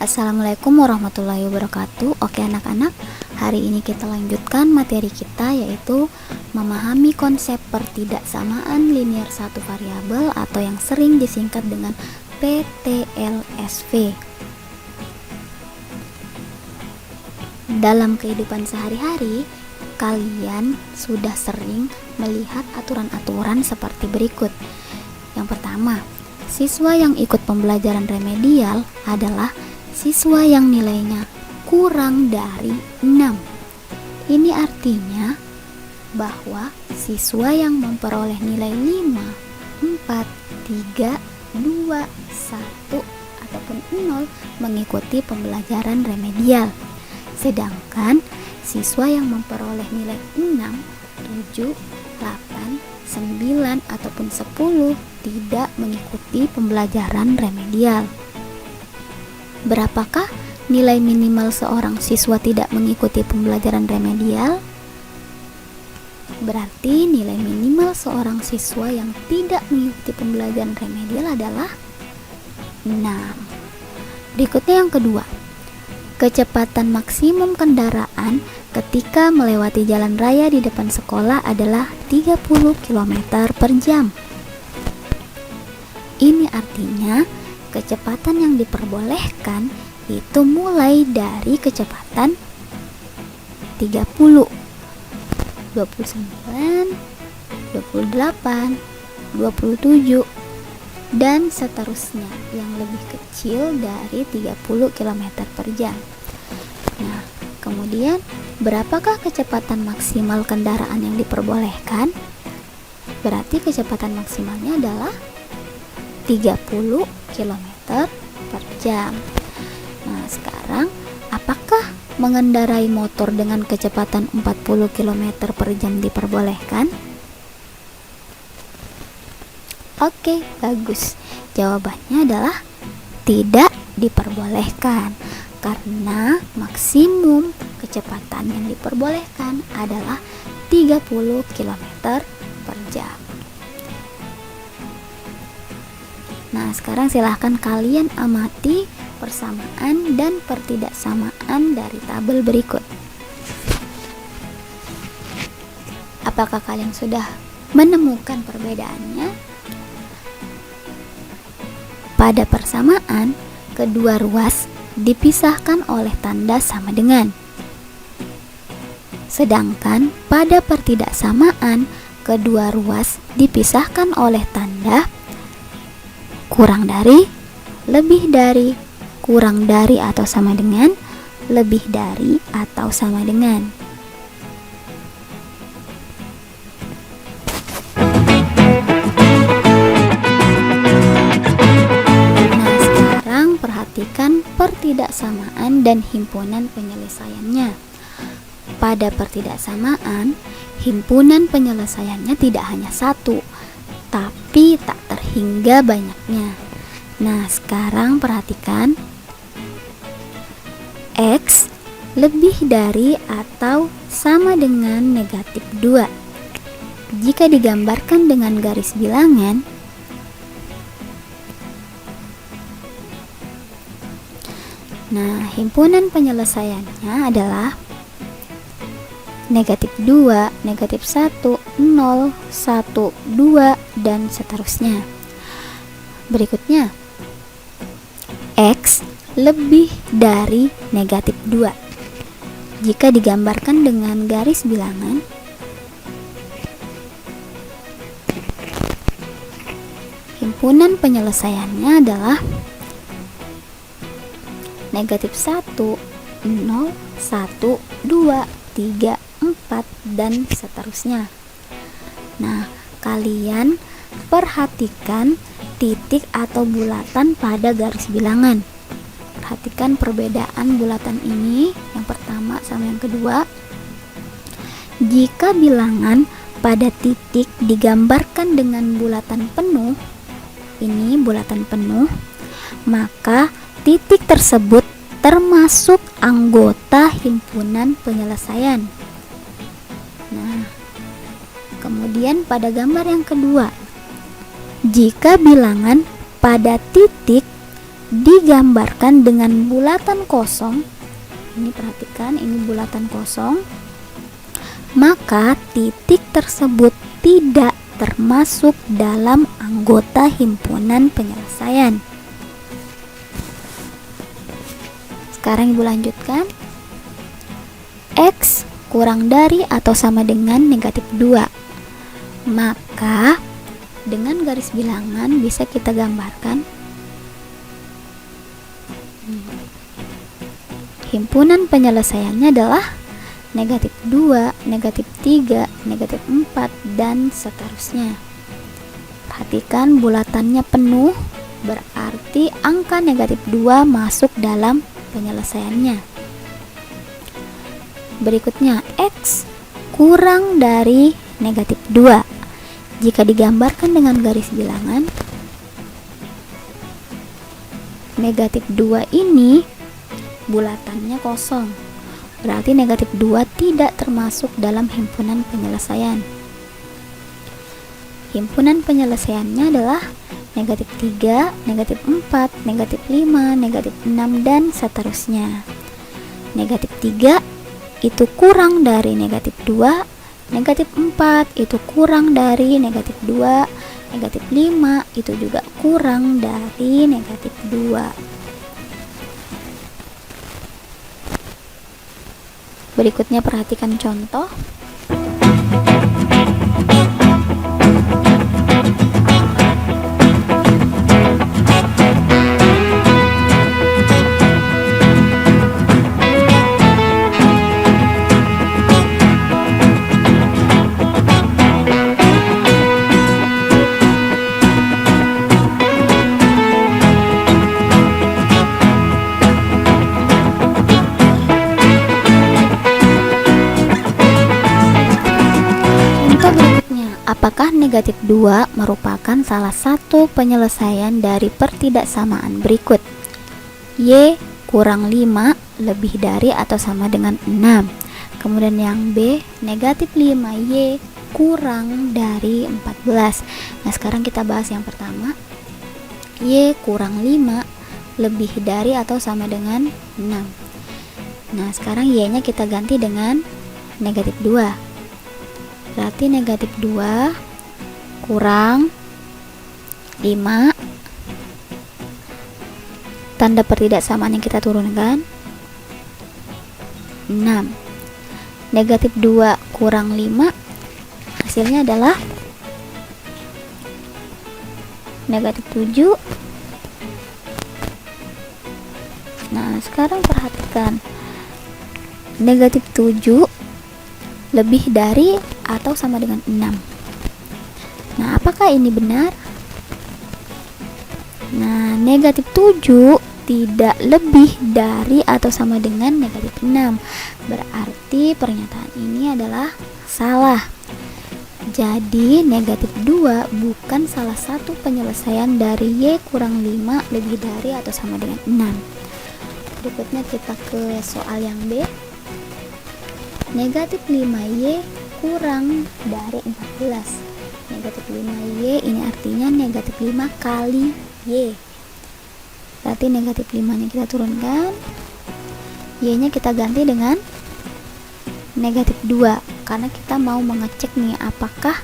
Assalamualaikum warahmatullahi wabarakatuh. Oke anak-anak, hari ini kita lanjutkan materi kita, yaitu memahami konsep pertidaksamaan linear satu variabel atau yang sering disingkat dengan PTLSV. Dalam kehidupan sehari-hari, kalian sudah sering melihat aturan-aturan seperti berikut. Yang pertama, siswa yang ikut pembelajaran remedial adalah siswa yang nilainya kurang dari 6. Ini artinya bahwa siswa yang memperoleh nilai 5, 4, 3, 2, 1 ataupun 0 mengikuti pembelajaran remedial. Sedangkan siswa yang memperoleh nilai 6, 7, 8, 9 ataupun 10 tidak mengikuti pembelajaran remedial. Berapakah nilai minimal seorang siswa tidak mengikuti pembelajaran remedial? Berarti nilai minimal seorang siswa yang tidak mengikuti pembelajaran remedial adalah 6. Berikutnya yang kedua, kecepatan maksimum kendaraan ketika melewati jalan raya di depan sekolah adalah 30 km per jam. Ini artinya kecepatan yang diperbolehkan itu mulai dari kecepatan 30, 29, 28, 27 dan seterusnya yang lebih kecil dari 30 km per jam. Nah, kemudian berapakah kecepatan maksimal kendaraan yang diperbolehkan? Berarti kecepatan maksimalnya adalah 30 km per jam. Nah, sekarang apakah mengendarai motor dengan kecepatan 40 km per jam diperbolehkan? Oke, bagus. Jawabannya adalah tidak diperbolehkan, karena maksimum kecepatan yang diperbolehkan adalah 30 km per jam. Nah, sekarang silahkan kalian amati persamaan dan pertidaksamaan dari tabel berikut. Apakah kalian sudah menemukan perbedaannya? Pada persamaan, kedua ruas dipisahkan oleh tanda sama dengan. Sedangkan pada pertidaksamaan, kedua ruas dipisahkan oleh tanda kurang dari, lebih dari, kurang dari atau sama dengan, lebih dari atau sama dengan. Nah, sekarang perhatikan pertidaksamaan dan himpunan penyelesaiannya. Pada pertidaksamaan, himpunan penyelesaiannya tidak hanya satu, tapi tak terhingga banyaknya. Nah, sekarang perhatikan, X lebih dari atau sama dengan negatif 2. Jika digambarkan dengan garis bilangan, nah, himpunan penyelesaiannya adalah negatif 2, negatif 1, 0, 1, 2, dan seterusnya. Berikutnya, X lebih dari negatif 2. Jika digambarkan dengan garis bilangan, himpunan penyelesaiannya adalah negatif 1, 0, 1, 2, 3, 4, dan seterusnya. Nah, kalian perhatikan titik atau bulatan pada garis bilangan. Perhatikan perbedaan bulatan ini, yang pertama sama yang kedua. Jika bilangan pada titik digambarkan dengan bulatan penuh, ini bulatan penuh, maka titik tersebut termasuk anggota himpunan penyelesaian. Nah, kemudian pada gambar yang kedua, jika bilangan pada titik digambarkan dengan bulatan kosong, ini perhatikan, ini bulatan kosong, maka titik tersebut tidak termasuk dalam anggota himpunan penyelesaian. Sekarang Ibu lanjutkan. X kurang dari atau sama dengan negatif 2. Maka dengan garis bilangan bisa kita gambarkan himpunan penyelesaiannya adalah negatif 2, negatif 3, negatif 4, dan seterusnya. Perhatikan bulatannya penuh, berarti angka negatif 2 masuk dalam penyelesaiannya. Berikutnya, X kurang dari negatif 2. Jika digambarkan dengan garis bilangan, negatif 2 ini bulatannya kosong, berarti negatif 2 tidak termasuk dalam himpunan penyelesaian. Himpunan penyelesaiannya adalah negatif 3, negatif 4, negatif 5, negatif 6, dan seterusnya. Negatif 3 itu kurang dari negatif 2, negatif 4 itu kurang dari negatif 2, negatif 5 itu juga kurang dari negatif 2. Berikutnya perhatikan contoh. Apakah negatif 2 merupakan salah satu penyelesaian dari pertidaksamaan berikut? Y kurang 5 lebih dari atau sama dengan 6. Kemudian yang B, negatif 5Y kurang dari 14. Nah, sekarang kita bahas yang pertama. Y kurang 5 lebih dari atau sama dengan 6. Nah, sekarang Y-nya kita ganti dengan negatif 2. Berarti negatif 2 kurang 5, tanda pertidaksamaan yang kita turunkan 6. Negatif 2 kurang 5, hasilnya adalah negatif 7. Nah, sekarang perhatikan, negatif 7 lebih dari atau sama dengan 6. Nah, apakah ini benar? Nah, negatif 7 tidak lebih dari atau sama dengan negatif 6. Berarti pernyataan ini adalah salah. Jadi, negatif 2 bukan salah satu penyelesaian dari Y kurang 5 lebih dari atau sama dengan 6. Berikutnya kita ke soal yang B. Negatif 5Y kurang dari 14. Negatif 5Y ini artinya negatif 5 kali Y. Berarti negatif 5 nya kita turunkan, Y nya kita ganti dengan negatif 2, karena kita mau mengecek nih apakah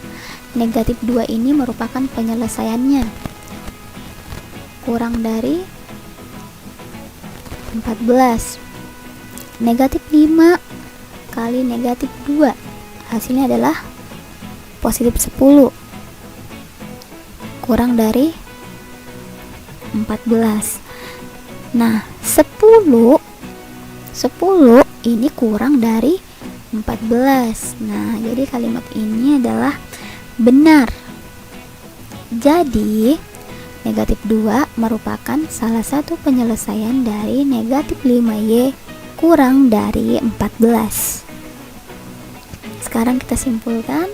negatif 2 ini merupakan penyelesaiannya. Kurang dari 14. Negatif 5 kali negatif 2, hasilnya adalah positif 10, kurang dari 14. Nah, 10 ini kurang dari 14. Nah, jadi kalimat ini adalah benar. Jadi negatif 2 merupakan salah satu penyelesaian dari negatif 5Y kurang dari 14. Sekarang kita simpulkan.